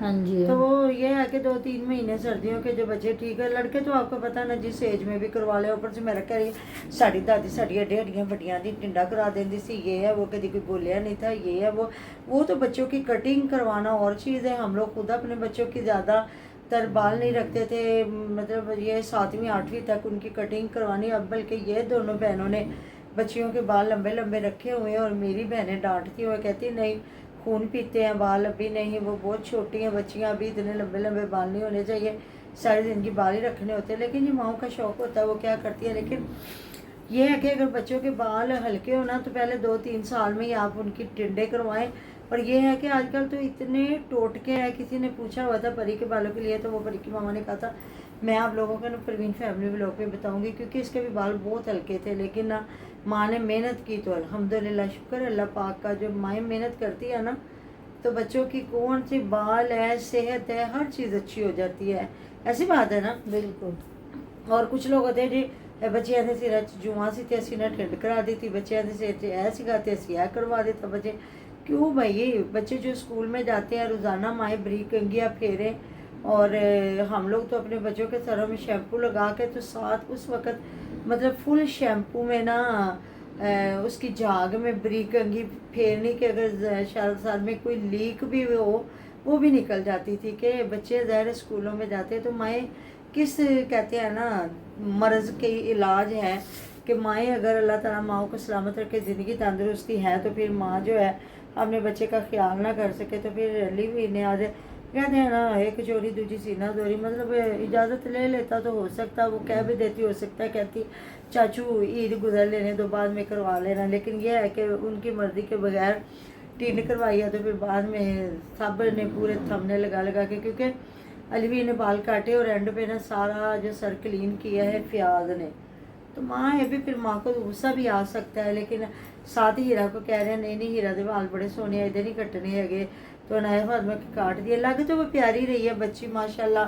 ہاں جی. تو وہ یہ ہے کہ 2-3 مہینے سردیوں کے جو بچے ٹھیک ہے. لڑکے تو آپ کو پتہ نا جس ایج میں بھی کروا لے. اوپر سے میرا کہہ رہی ساڑی دادی ساڑی ہڈیاں وڈیاں دی ٹنڈا کرا دیندی سی. یہ ہے وہ کدی کوئی بولیا نہیں تھا. یہ ہے وہ تو بچوں کی کٹنگ کروانا اور چیز ہے. ہم لوگ خود اپنے بچوں کی زیادہ تر بال نہیں رکھتے تھے. مطلب یہ 7ویں 8ویں تک ان کی کٹنگ کروانی. اب بلکہ یہ دونوں بہنوں نے بچیوں کے بال لمبے لمبے رکھے ہوئے ہیں. اور میری بہنیں ڈانٹتی ہوئے کہتی نہیں خون پیتے ہیں بال ابھی نہیں. وہ بہت چھوٹی ہیں بچیاں, ابھی اتنے لمبے لمبے بال نہیں ہونے چاہیے. سارے دن کی بال ہی رکھنے ہوتے ہیں. لیکن یہ ماؤں کا شوق ہوتا ہے وہ کیا کرتی ہے. لیکن یہ ہے کہ اگر بچوں کے بال ہلکے ہونا تو پہلے 2-3 سال میں ہی آپ ان کی ٹنڈے کروائیں. اور یہ ہے کہ آج کل تو اتنے ٹوٹکے ہیں. کسی نے پوچھا ہوا تھا پری کے بالوں کے لیے تو وہ پری کی ماما نے کہا تھا میں آپ لوگوں کو نا پروین فیملی ولاگ پہ بتاؤں گی کیونکہ اس کے بھی بال بہت ہلکے تھے. لیکن نا ماں نے محنت کی تو الحمدللہ شکر اللہ پاک کا. جو مائیں محنت کرتی ہے نا تو بچوں کی کون سی بال ہے صحت ہے ہر چیز اچھی ہو جاتی ہے. ایسی بات ہے نا. بالکل. اور کچھ لوگ ہوتے ہیں جی بچیاں نے سر جواں سی تے اسی نے ٹھنڈ کرا دی تھی. بچیاں نے سر اے سکھاتے اسی اے کروا دیتا. بچے کیوں بھائی بچے جو اسکول میں جاتے ہیں روزانہ مائیں بریک کنگھیاں پھیریں. اور ہم لوگ تو اپنے بچوں کے سروں میں شیمپو لگا کے تو ساتھ اس وقت مطلب فل شیمپو میں نا اس کی جھاگ میں بریک کنگھی پھیرنی کہ اگر سال میں کوئی لیک بھی ہو وہ بھی نکل جاتی تھی. کہ بچے ظاہر اسکولوں میں جاتے تو مائیں کس کہتے ہیں نا مرض کے علاج ہے کہ مائیں اگر اللہ تعالیٰ ماؤں کو سلامت رکھے زندگی تندرستی ہے تو پھر ماں جو ہے اپنے بچے کا خیال نہ کر سکے تو پھر لیو ہونے آ جائے. کہتے ہیں نا ایک چوری دوسری سینہ دوری. مطلب اجازت لے لیتا تو ہو سکتا وہ کہہ بھی دیتی ہو سکتا ہے کہتی چاچو عید گزر لینے دو بعد میں کروا لینا. لیکن یہ ہے کہ ان کی مرضی کے بغیر ٹین کروائی ہے تو پھر بعد میں سب نے پورے تھمنے لگا کے کیونکہ علوی نے بال کاٹے اور اینڈ پہ نا سارا جو سر کلین کیا ہے فیاض نے. تو ماں یہ بھی پھر ماں کو غصہ بھی آ سکتا ہے. لیکن ساتھ ہی ہیرا کو کہہ رہے ہیں نہیں ہیرا دے بال بڑے سونے ادھر ہی کٹنے ہے تو نئے فاطمہ کے کاٹ دیے. لگ تو وہ پیاری رہی ہے بچی ماشاءاللہ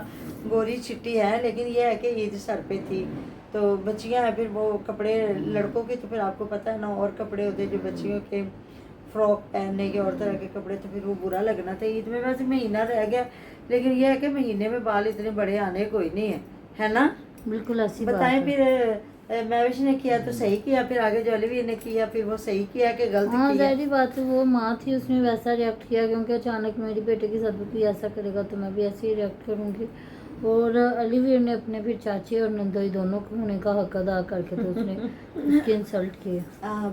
گوری چٹی ہے. لیکن یہ ہے کہ عید سر پہ تھی تو بچیاں ہیں پھر وہ کپڑے لڑکوں کے تو پھر آپ کو پتہ ہے نا اور کپڑے ہوتے جو بچیوں کے فراک پہننے کے اور طرح کے کپڑے تو پھر وہ برا لگنا تھا. عید میں ویسے مہینہ رہ گیا لیکن یہ ہے کہ مہینے میں بال اتنے بڑے آنے کوئی نہیں ہے نا. بالکل ایسی بات بتائیں ہے. پھر مہوش نے کیا تو صحیح کیا پھر آگے جو علوی نے کیا پھر وہ صحیح کیا کہ غلط ہاں کیا. ظاہری بات ہے وہ ماں تھی اس نے ویسا ریئیکٹ کیا کیونکہ اچانک میری بیٹے کے ساتھ بھی ایسا کرے گا تو میں بھی ایسے ہی ریئیکٹ کروں گی. اور علی ویر نے اپنے پھر چاچے اور نندوئی دونوں کو ہونے کا حق ادا کر کے تو اس نے اس کی انسلٹ کی.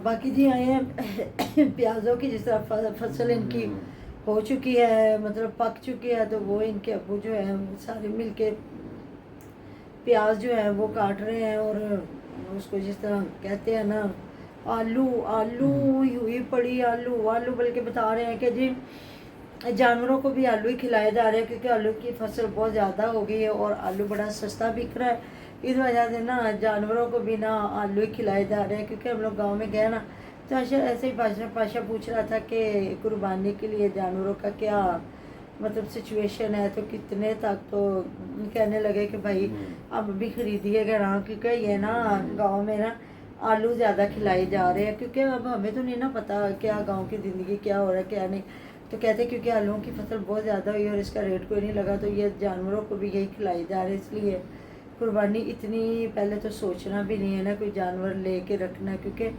باقی جی آئے ہیں پیازوں کی جس طرح فصل ان کی ہو چکی ہے مطلب پک چکی ہے تو وہ ان کے ابو جو ہیں سارے مل کے پیاز جو ہے وہ کاٹ رہے ہیں. اور اس کو جس طرح کہتے ہیں نا آلو ہوئی پڑی آلو بلکہ بتا رہے ہیں کہ جی جانوروں کو بھی آلو ہی کھلائے جا رہے ہیں کیونکہ آلو کی فصل بہت زیادہ ہو گئی ہے اور آلو بڑا سستا بک رہا ہے. اس وجہ سے نا جانوروں کو بھی نا آلو ہی کھلائے جا رہے ہیں. کیونکہ ہم لوگ گاؤں میں گئے نا تو ایسے ہی پاشا پوچھ رہا تھا کہ قربانی کے لیے جانوروں کا کیا مطلب سچویشن ہے تو کتنے تک تو کہنے لگے کہ بھائی اب بھی خریدیے گا نا کیونکہ یہ نا گاؤں میں نا آلو زیادہ کھلائے جا رہے ہیں. کیونکہ اب ہمیں تو نہیں نا پتا کیا گاؤں کی زندگی کیا ہو رہا ہے کیا نہیں. تو کہتے ہیں کیونکہ آلووں کی فصل بہت زیادہ ہوئی اور اس کا ریٹ کوئی نہیں لگا تو یہ جانوروں کو بھی یہی کھلائے جا رہے. اس لیے قربانی اتنی پہلے تو سوچنا بھی نہیں ہے نا کوئی جانور لے کے رکھنا کیونکہ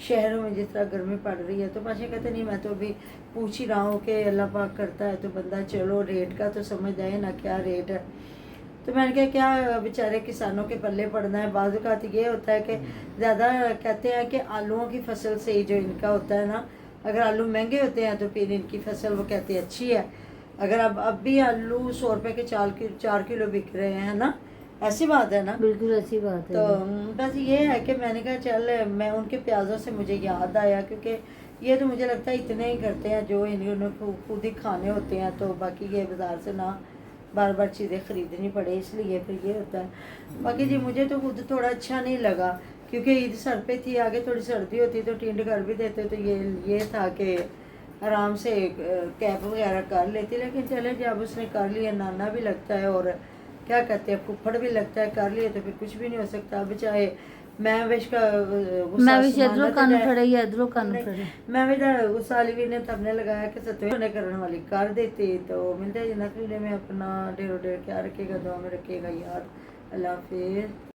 شہروں میں جس طرح گرمی پڑ رہی ہے. تو پاشا کہتے نہیں میں تو ابھی پوچھ ہی رہا ہوں کہ اللہ پاک کرتا ہے تو بندہ چلو ریٹ کا تو سمجھ آئے نا کیا ریٹ ہے. تو میں نے کہا کیا بیچارے کسانوں کے پلے پڑنا ہے. بعض اوقات یہ ہوتا ہے کہ زیادہ کہتے ہیں کہ آلوؤں کی فصل سے ہی جو ان کا ہوتا ہے نا اگر آلو مہنگے ہوتے ہیں تو پھر ان کی فصل وہ کہتے ہیں اچھی ہے. اگر اب بھی آلو 100 روپے کے 4 کلو بک رہے ہیں نا ایسی بات ہے نا. بالکل ایسی بات ہے. تو بس یہ ہے کہ میں نے کہا چل میں ان کے پیازوں سے مجھے یاد آیا کیونکہ یہ تو مجھے لگتا ہے اتنے ہی کرتے ہیں جو انہوں نے خود ہی کھانے ہوتے ہیں تو باقی یہ بازار سے نہ بار بار چیزیں خریدنی پڑے اس لیے پھر یہ ہوتا ہے. باقی جی مجھے تو خود تھوڑا اچھا نہیں لگا کیونکہ عید سر پہ تھی آگے تھوڑی سردی ہوتی تو ٹینڈ کر بھی دیتے تو یہ تھا کہ آرام سے کیپ وغیرہ کر لیتی. لیکن چلے جی اب اس نے کر لیا نانا بھی لگتا ہے اور کیا کہتے ہیں پھپھڑ بھی لگتا ہے کر لیے تو پھر کچھ بھی نہیں ہو سکتا. اب چاہے میں وش کا میں بھی ادھروں کن پھڑے یا ادھروں کن پھڑے میں بھی غصہ علی بھی نے تب نے لگایا کہ ستویں ہونے کرنے والی کر دیتی. تو ملتے ہیں جنت میں اپنا ڈیر و ڈیر خیال رکھے گا, دعا میں رکھے گا یاد. اللہ حافظ.